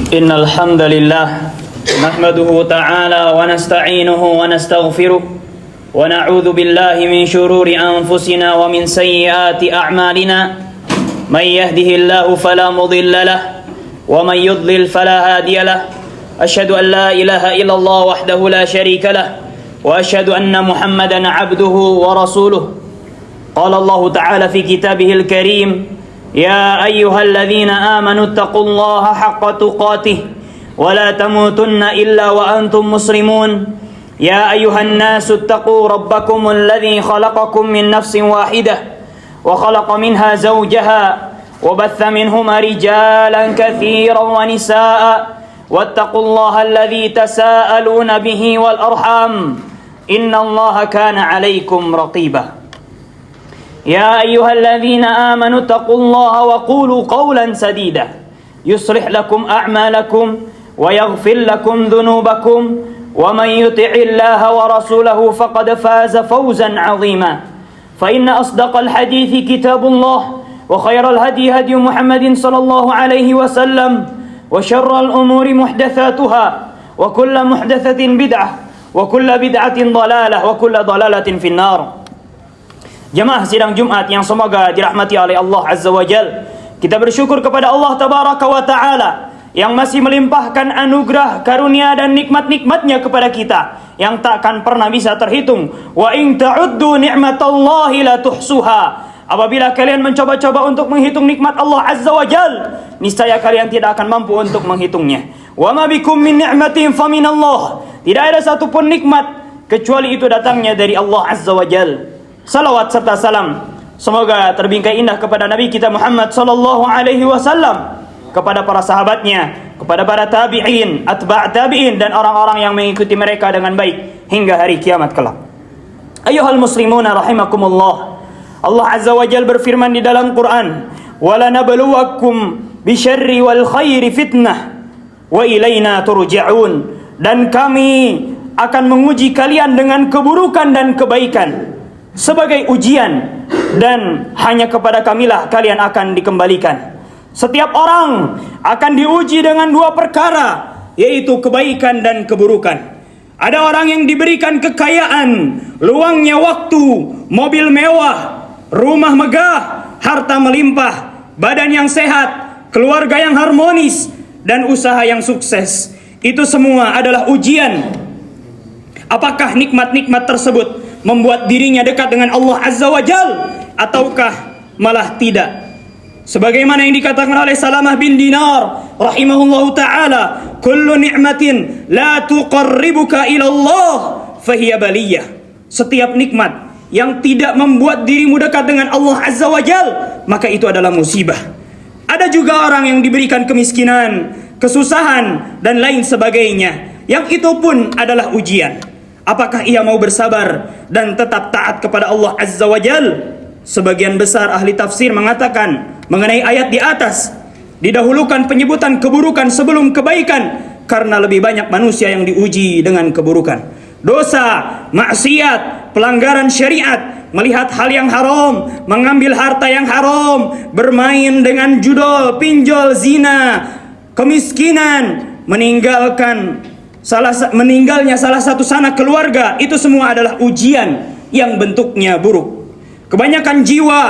إن الحمد لله نحمده تعالى ونستعينه ونستغفره ونعوذ بالله من شرور أنفسنا ومن سيئات أعمالنا من يهده الله فلا مضل له ومن يضلل فلا هادي له أشهد أن لا إله إلا الله وحده لا شريك له وأشهد أن محمدا عبده ورسوله قال الله تعالى في كتابه الكريم يا أيها الذين آمنوا اتقوا الله حق تقاته ولا تموتن إلا وأنتم مسلمون يا أيها الناس اتقوا ربكم الذي خلقكم من نفس واحدة وخلق منها زوجها وبث منهما رجالا كثيرا ونساء واتقوا الله الذي تساءلون به والأرحام إن الله كان عليكم رقيبا يا أيها الذين آمنوا اتقوا الله وقولوا قولا سديدا يصلح لكم أعمالكم ويغفر لكم ذنوبكم ومن يطع الله ورسوله فقد فاز فوزا عظيما فإن أصدق الحديث كتاب الله وخير الهدي هدي محمد صلى الله عليه وسلم وشر الأمور محدثاتها وكل محدثة بدعة وكل بدعة ضلالة وكل ضلالة في النار. Jemaah sidang Jumat yang semoga dirahmati oleh Allah Azza wa Jal, kita bersyukur kepada Allah Tabaraka wa Ta'ala yang masih melimpahkan anugerah, karunia dan nikmat-nikmatnya kepada kita yang takkan pernah bisa terhitung. Wa in ta'uddu ni'matallahi la tuhsuha. Apabila kalian mencoba-coba untuk menghitung nikmat Allah Azza wa Jal, niscaya kalian tidak akan mampu untuk menghitungnya. Wa ma bikum min ni'matin faminallah. Tidak ada satupun nikmat kecuali itu datangnya dari Allah Azza wa Jal. Salawat serta salam semoga terbingkai indah kepada Nabi kita Muhammad sallallahu alaihi wasallam, kepada para sahabatnya, kepada para tabi'in, atba' tabi'in dan orang-orang yang mengikuti mereka dengan baik hingga hari kiamat kelak. Ayyuhal muslimuna rahimakumullah. Allah Azza wa Jalla berfirman di dalam Quran, "Wala nabluwakum bisyarri wal khairi fitnah wa ilaina turja'un." Dan kami akan menguji kalian dengan keburukan dan kebaikan sebagai ujian, dan hanya kepada kamilah kalian akan dikembalikan. Setiap orang akan diuji dengan dua perkara, yaitu kebaikan dan keburukan. Ada orang yang diberikan kekayaan, luangnya waktu, mobil mewah, rumah megah, harta melimpah, badan yang sehat, keluarga yang harmonis, dan usaha yang sukses. Itu semua adalah ujian. Apakah nikmat-nikmat tersebut membuat dirinya dekat dengan Allah Azza wa Jal, ataukah malah tidak? Sebagaimana yang dikatakan oleh Salamah bin Dinar rahimahullahu ta'ala, kullu ni'matin la tuqarribuka ila Allah fahiya baliyah. Setiap nikmat yang tidak membuat dirimu dekat dengan Allah Azza wa Jal, maka itu adalah musibah. Ada juga orang yang diberikan kemiskinan, kesusahan dan lain sebagainya, yang itu pun adalah ujian. Apakah ia mau bersabar dan tetap taat kepada Allah Azza wa Jal? Sebagian besar ahli tafsir mengatakan mengenai ayat di atas, didahulukan penyebutan keburukan sebelum kebaikan karena lebih banyak manusia yang diuji dengan keburukan. Dosa, maksiat, pelanggaran syariat, melihat hal yang haram, mengambil harta yang haram, bermain dengan judol, pinjol, zina, kemiskinan, meninggalnya salah satu sanak keluarga, itu semua adalah ujian yang bentuknya buruk. Kebanyakan jiwa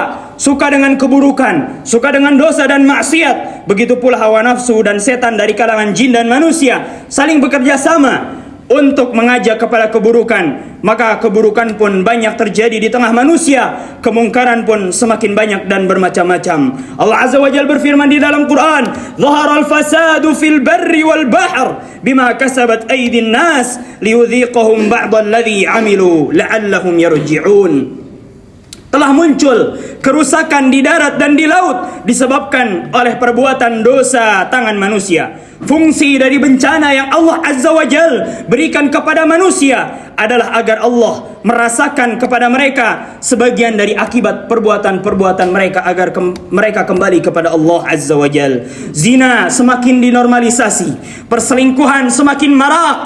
suka dengan keburukan, suka dengan dosa dan maksiat. Begitu pula hawa nafsu dan setan dari kalangan jin dan manusia saling bekerja sama untuk mengajak kepada keburukan. Maka keburukan pun banyak terjadi di tengah manusia, kemungkaran pun semakin banyak dan bermacam-macam. Allah Azza wa Jalla berfirman di dalam Quran, "Dhaharal fasadu fil barri wal bahr bima kasabat aydin nas liyudhiqahum ba'dal ladzi 'amilu la'allahum yarji'un." Telah muncul kerusakan di darat dan di laut disebabkan oleh perbuatan dosa tangan manusia. Fungsi dari bencana yang Allah Azza wa Jal berikan kepada manusia adalah agar Allah merasakan kepada mereka sebagian dari akibat perbuatan-perbuatan mereka, agar mereka kembali kepada Allah Azza wa Jal. Zina semakin dinormalisasi, perselingkuhan semakin marak,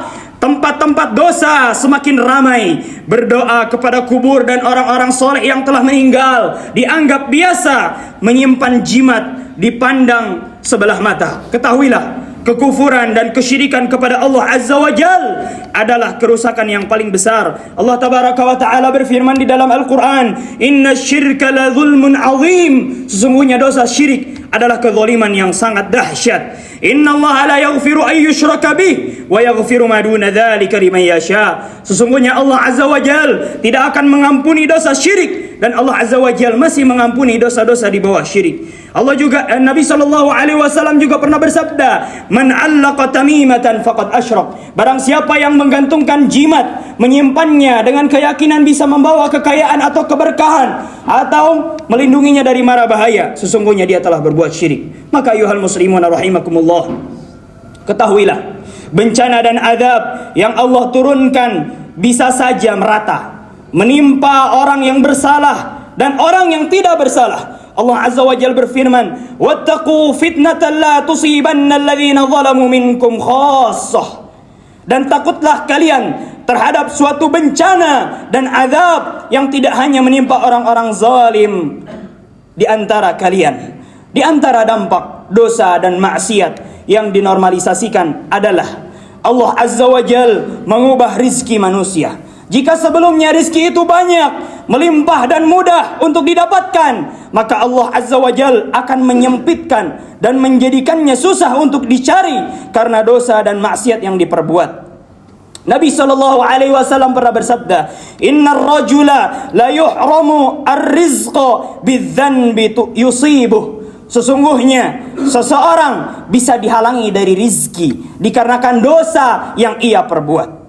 tempat-tempat dosa semakin ramai. Berdoa kepada kubur dan orang-orang soleh yang telah meninggal dianggap biasa. Menyimpan jimat dipandang sebelah mata. Ketahuilah kekufuran dan kesyirikan kepada Allah Azza wa Jal adalah kerusakan yang paling besar. Allah Tabaraka wa Ta'ala berfirman di dalam Al-Quran, Inna syirka la zulmun azim. Sesungguhnya dosa syirik adalah kezaliman yang sangat dahsyat. Inna Allah la yaghfiru an yushraka bih wa yaghfiru ma duna dzalika liman yasha. Sesungguhnya Allah Azza wa Jal tidak akan mengampuni dosa syirik, dan Allah Azza wa Jal masih mengampuni dosa-dosa di bawah syirik. Allah juga, Nabi SAW juga pernah bersabda, Man 'allaqa tamimatan faqad asyrak. Barang siapa yang menggantungkan jimat, menyimpannya dengan keyakinan bisa membawa kekayaan atau keberkahan, atau melindunginya dari mara bahaya, sesungguhnya dia telah berbuat syirik. Maka ayuhal muslimun rahimakumullah, ketahuilah, bencana dan azab yang Allah turunkan bisa saja merata menimpa orang yang bersalah dan orang yang tidak bersalah. Allah Azza wa Jalla berfirman, "Wattaqu fitnatan la tusibanna alladhina zalamu minkum khassah." Dan takutlah kalian terhadap suatu bencana dan azab yang tidak hanya menimpa orang-orang zalim di antara kalian. Di antara dampak dosa dan maksiat yang dinormalisasikan adalah Allah Azza wa Jalla mengubah rizki manusia. Jika sebelumnya rizki itu banyak, melimpah dan mudah untuk didapatkan, maka Allah Azza wa Jal akan menyempitkan dan menjadikannya susah untuk dicari karena dosa dan maksiat yang diperbuat. Nabi SAW pernah bersabda, Innar rajula la yuhramu ar-rizqa bidzanbi yusibuh. Sesungguhnya seseorang bisa dihalangi dari rizki dikarenakan dosa yang ia perbuat.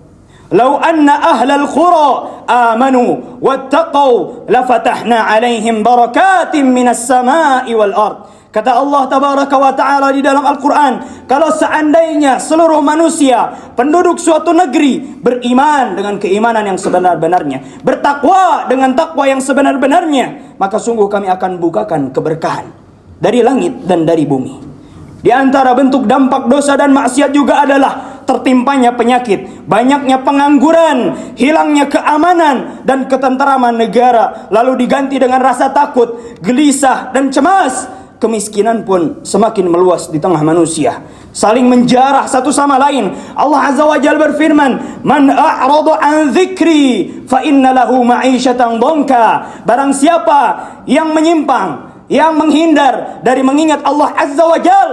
Lau anna ahlal qura amanu wattaqau lafatahna alaihim barakatim minas sama'i wal ard. Kata Allah Tabaraka wa Ta'ala di dalam Al-Quran, kalau seandainya seluruh manusia, penduduk suatu negeri, beriman dengan keimanan yang sebenar-benarnya, bertakwa dengan takwa yang sebenar-benarnya, maka sungguh kami akan bukakan keberkahan dari langit dan dari bumi. Di antara bentuk dampak dosa dan maksiat juga adalah tertimpanya penyakit, banyaknya pengangguran, hilangnya keamanan dan ketenteraman negara, lalu diganti dengan rasa takut, gelisah dan cemas. Kemiskinan pun semakin meluas di tengah manusia, saling menjarah satu sama lain. Allah Azza wa Jalla berfirman, Man a'rada an dzikri fa inna lahu ma'isyatan dhanka. Barang siapa yang menyimpang, yang menghindar dari mengingat Allah Azza wa Jal,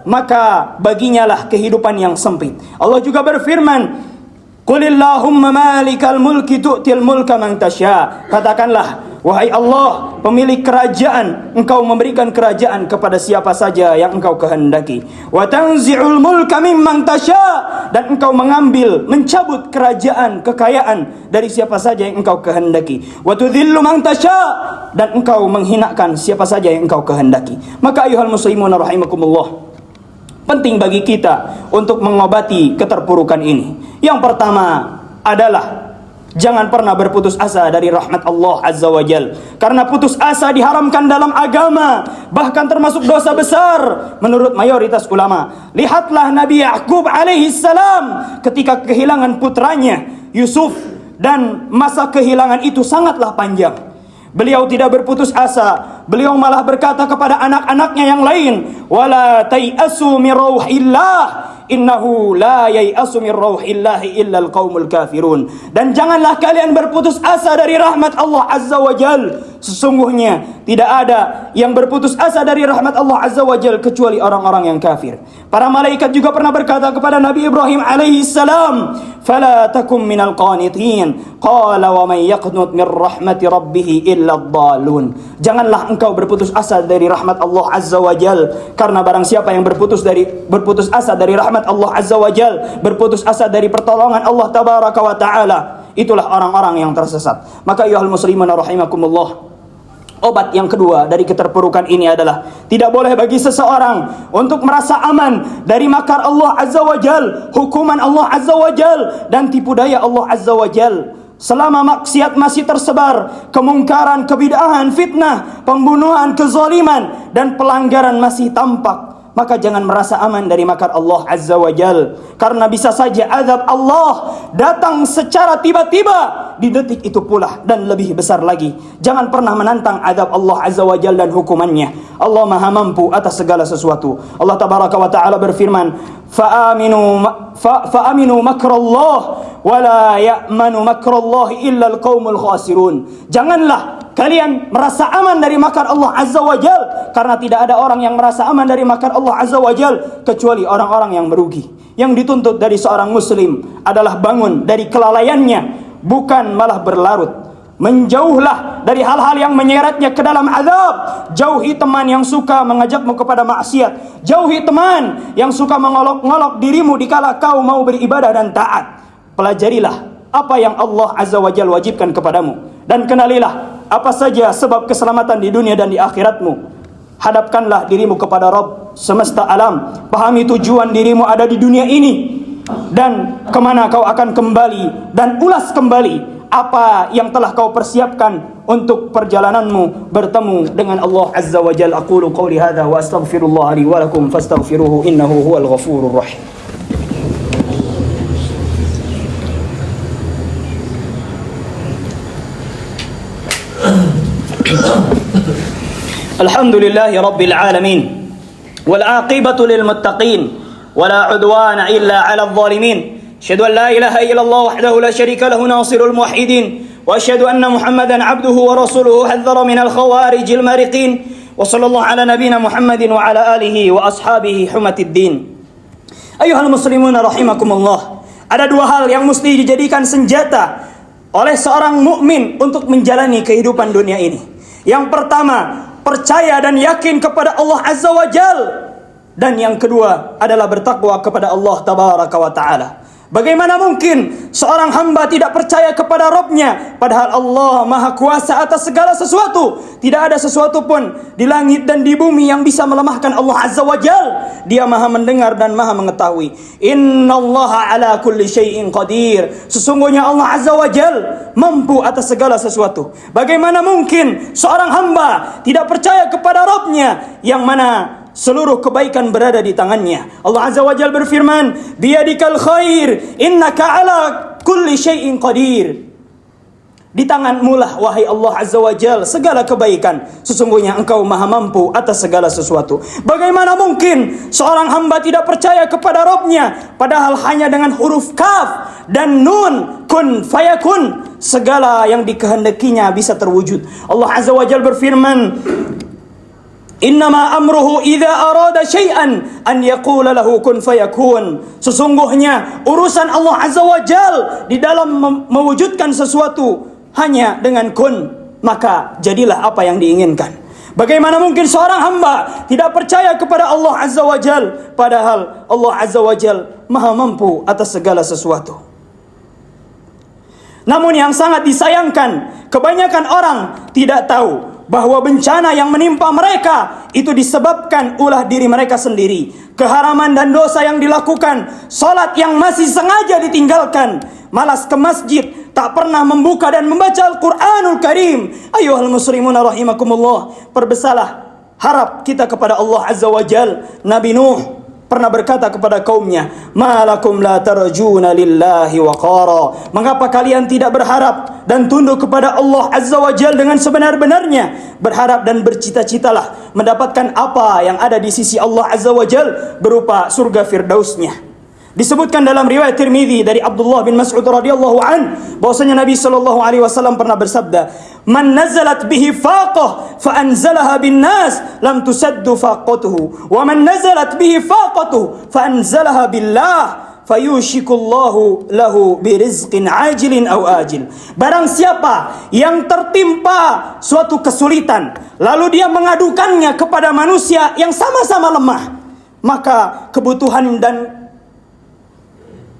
maka baginya lah kehidupan yang sempit. Allah juga berfirman, Qulillahumma malikal mulki tu'til mulka man tasya. Katakanlah, wahai Allah, pemilik kerajaan, engkau memberikan kerajaan kepada siapa saja yang engkau kehendaki. Wa tanzi'ul mulka mimman tasya. Dan engkau mengambil, mencabut kerajaan, kekayaan dari siapa saja yang engkau kehendaki. Wa tudhillu man tasya. Dan engkau menghinakan siapa saja yang engkau kehendaki. Maka ayuhal muslimun rahimakumullah, penting bagi kita untuk mengobati keterpurukan ini. Yang pertama adalah jangan pernah berputus asa dari rahmat Allah Azza wa Jal. Karena putus asa diharamkan dalam agama, bahkan termasuk dosa besar menurut mayoritas ulama. Lihatlah Nabi Ya'qub alaihi salam ketika kehilangan putranya Yusuf, dan masa kehilangan itu sangatlah panjang. Beliau tidak berputus asa. Beliau malah berkata kepada anak-anaknya yang lain, Wala tai'asu min rauhillah, innahu la yai'asu min rauhillahi illa al-qaumul kafirun. Dan janganlah kalian berputus asa dari rahmat Allah Azza wa Jal. Sesungguhnya tidak ada yang berputus asa dari rahmat Allah Azza wa Jal kecuali orang-orang yang kafir. Para malaikat juga pernah berkata kepada Nabi Ibrahim alaihi salam, Fala takum minal qanitin. Qala wa man yaqnut min rahmati rabbih illa ad-dallun. Janganlah engkau berputus asa dari rahmat Allah Azza wa Jal, karena barang siapa yang berputus asa dari rahmat Allah Azza wa Jal, berputus asa dari pertolongan Allah Tabaraka wa Ta'ala, itulah orang-orang yang tersesat. Maka ayuhal muslimin rahimakumullah, obat yang kedua dari keterpurukan ini adalah tidak boleh bagi seseorang untuk merasa aman dari makar Allah Azza wa Jal, hukuman Allah Azza wa Jal, dan tipu daya Allah Azza wa Jal. Selama maksiat masih tersebar, kemungkaran, kebid'ahan, fitnah, pembunuhan, kezaliman, dan pelanggaran masih tampak, maka jangan merasa aman dari makar Allah Azza wa Jal. Karena bisa saja azab Allah datang secara tiba-tiba di detik itu pula, dan lebih besar lagi. Jangan pernah menantang azab Allah Azza wa Jal dan hukumannya. Allah maha mampu atas segala sesuatu. Allah Tabaraka wa Ta'ala berfirman, fa'aminu makrallah wa la ya'manu makrallah illa al-qaumul khasirun. Janganlah kalian merasa aman dari makar Allah Azza wa Jal, karena tidak ada orang yang merasa aman dari makar Allah Azza wa Jal kecuali orang-orang yang merugi. Yang dituntut dari seorang muslim adalah bangun dari kelalaiannya, bukan malah berlarut. Menjauhlah dari hal-hal yang menyeretnya ke dalam azab. Jauhi teman yang suka mengajakmu kepada maksiat. Jauhi teman yang suka mengolok-ngolok dirimu dikala kau mau beribadah dan taat. Pelajarilah apa yang Allah Azza wa Jalla wajibkan kepadamu, dan kenalilah apa saja sebab keselamatan di dunia dan di akhiratmu. Hadapkanlah dirimu kepada Rabb semesta alam. Pahami tujuan dirimu ada di dunia ini dan kemana kau akan kembali, dan ulas kembali apa yang telah kau persiapkan untuk perjalananmu bertemu dengan Allah Azza wa Jalla. Aqulu qawli hadha wa astaghfirullah li wa lakum fastaghfiruhu innahu huwal ghafurur rahim. Alhamdulillahi rabbil alamin wal aqibatu lil muttaqin wala udwana illa 'alal zalimin. أشهد أن لا إله إلا الله وحده لا شريك له ناصر الموحدين وأشهد أن محمدا عبده ورسوله حذر من الخوارج المارقين وصلى الله على نبينا محمد وعلى آله وأصحابه حمة الدين. أيها المسلمون رحمكم الله. Ada dua hal yang mesti dijadikan senjata oleh seorang mukmin untuk menjalani kehidupan dunia ini. Yang pertama, percaya dan yakin kepada Allah Azza wa Jal, dan yang kedua adalah bertakwa kepada Allah Tabaraka wa Ta'ala. Bagaimana mungkin seorang hamba tidak percaya kepada Rabb-Nya, padahal Allah Maha Kuasa atas segala sesuatu. Tidak ada sesuatu pun di langit dan di bumi yang bisa melemahkan Allah Azza wa Jal. Dia Maha mendengar dan Maha mengetahui. Innallaha ala kulli syai'in qadir. Sesungguhnya Allah Azza wa Jal mampu atas segala sesuatu. Bagaimana mungkin seorang hamba tidak percaya kepada Rabb-Nya yang mana seluruh kebaikan berada di tangannya. Allah Azza wa Jalla berfirman, biyadikal khair, innaka ala kulli syai'in qadir. Di tanganmu lah, wahai Allah Azza wa Jalla, segala kebaikan. Sesungguhnya engkau maha mampu atas segala sesuatu. Bagaimana mungkin seorang hamba tidak percaya kepada Rabb-Nya, padahal hanya dengan huruf kaf dan nun, kun fayakun, segala yang dikehendakinya bisa terwujud. Allah Azza wa Jalla berfirman, innama amruhu idza arada syai'an an yaqula lahu kun fayakun. Sesungguhnya urusan Allah Azza wa Jal di dalam mewujudkan sesuatu hanya dengan kun, maka jadilah apa yang diinginkan. Bagaimana mungkin seorang hamba tidak percaya kepada Allah Azza wa Jal, padahal Allah Azza wa Jal maha mampu atas segala sesuatu. Namun yang sangat disayangkan, kebanyakan orang tidak tahu bahwa bencana yang menimpa mereka itu disebabkan ulah diri mereka sendiri. Keharaman dan dosa yang dilakukan, salat yang masih sengaja ditinggalkan, malas ke masjid, tak pernah membuka dan membaca Al-Quranul Karim. Ayuhal muslimuna rahimakumullah, perbesarlah harap kita kepada Allah Azza wa Jal. Nabi Nuh pernah berkata kepada kaumnya, malakum la tarjuna lillahi waqara. Mengapa kalian tidak berharap dan tunduk kepada Allah Azza wa Jalla dengan sebenar-benarnya? Berharap dan bercita-citalah mendapatkan apa yang ada di sisi Allah Azza wa Jalla berupa surga firdausnya. Disebutkan dalam riwayat Tirmidzi dari Abdullah bin Mas'ud radhiyallahu an, bahwasanya Nabi sallallahu alaihi wasallam pernah bersabda, man nazalat bihi faqah fa anzalaha bin nas lam tusaddu faqatuhu wa man nazalat bihi faqatuhu fa anzalaha billah fayushikullahu lahu birizqin ajilin aw ajil. Barang siapa yang tertimpa suatu kesulitan lalu dia mengadukannya kepada manusia yang sama-sama lemah, maka kebutuhan dan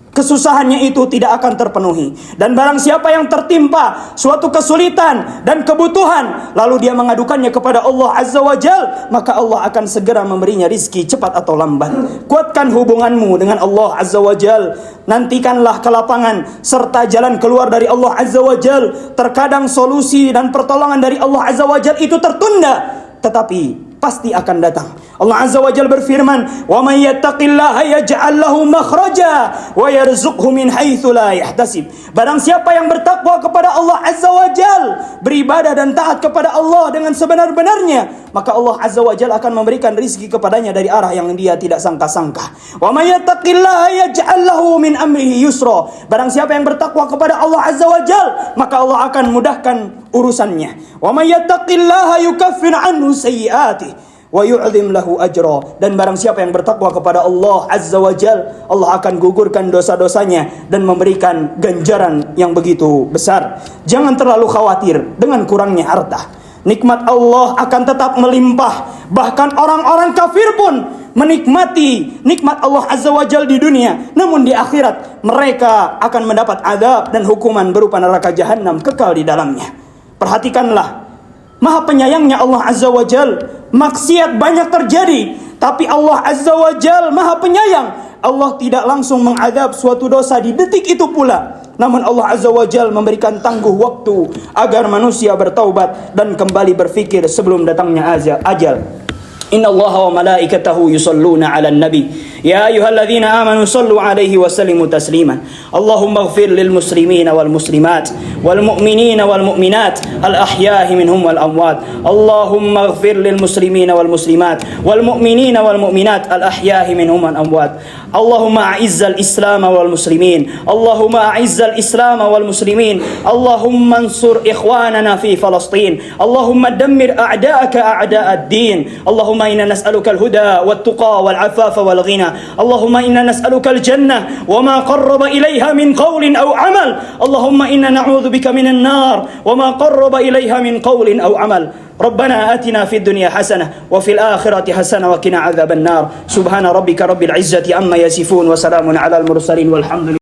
kesusahannya itu tidak akan terpenuhi. Dan barang siapa yang tertimpa suatu kesulitan dan kebutuhan lalu dia mengadukannya kepada Allah Azza wa Jal, maka Allah akan segera memberinya rizki cepat atau lambat. Kuatkan hubunganmu dengan Allah Azza wa Jal. Nantikanlah kelapangan serta jalan keluar dari Allah Azza wa Jal. Terkadang solusi dan pertolongan dari Allah Azza wa Jal itu tertunda, tetapi pasti akan datang. Allah Azza wa Jalla berfirman, "Wa may yattaqillaha yaj'al lahu makhraja wa yarzuqhu min haitsu la yahtasib." Barang siapa yang bertakwa kepada Allah Azza wa Jalla, beribadah dan taat kepada Allah dengan sebenar-benarnya, maka Allah Azza wa Jalla akan memberikan rizki kepadanya dari arah yang dia tidak sangka-sangka. "Wa may yattaqillaha yaj'al lahu min amrihi yusra." Barang siapa yang bertakwa kepada Allah Azza wa Jalla, maka Allah akan mudahkan urusannya. "Wa may yattaqillaha yukaffir anhu sayyi'atihi wa yu'zim lahu ajra." Dan barang siapa yang bertakwa kepada Allah Azza wa Jal, Allah akan gugurkan dosa-dosanya dan memberikan ganjaran yang begitu besar. Jangan terlalu khawatir dengan kurangnya harta. Nikmat Allah akan tetap melimpah. Bahkan orang-orang kafir pun menikmati nikmat Allah Azza wa Jal di dunia, namun di akhirat mereka akan mendapat azab dan hukuman berupa neraka jahanam kekal di dalamnya. Perhatikanlah, Maha penyayangnya Allah Azza wa Jal, maksiat banyak terjadi, tapi Allah Azza wa Jal Maha penyayang. Allah tidak langsung mengadab suatu dosa di detik itu pula, namun Allah Azza wa Jal memberikan tangguh waktu agar manusia bertaubat dan kembali berfikir sebelum datangnya ajal. Inna Allah wa malaikatahu yusalluna ala nabi ya ayyuhalladzina amanu sallu alaihi wa sallimu taslima. Allahumma ighfir lil muslimina wal muslimat wal mu'minina wal mu'minat al ahya'i minhum wal amwat. Allahumma ighfir lil muslimina wal muslimat wal mu'minina wal mu'minat al ahya'i minhum wal amwat. Allahumma a'izzal islam wal muslimin. Allahumma a'izzal islam wal muslimin. Allahumma ansur ikhwanana fi Falastin. Allahumma dammir a'da'aka a'da'ad din. Allahumma inna nas'aluka al-huda wat-tuqa wal-'afafa wal-ghina. Allahumma inna nas'aluka al-jannah wa ma qarraba ilayha min qawlin aw 'amal. Allahumma inna na'udzu bika minan nar wa ma qarraba ilayha min qawlin aw 'amal. ربنا آتنا في الدنيا حسنة وفي الآخرة حسنة وقنا عذاب النار. سبحان ربك رب العزة عما يصفون وسلام على المرسلين والحمد لله.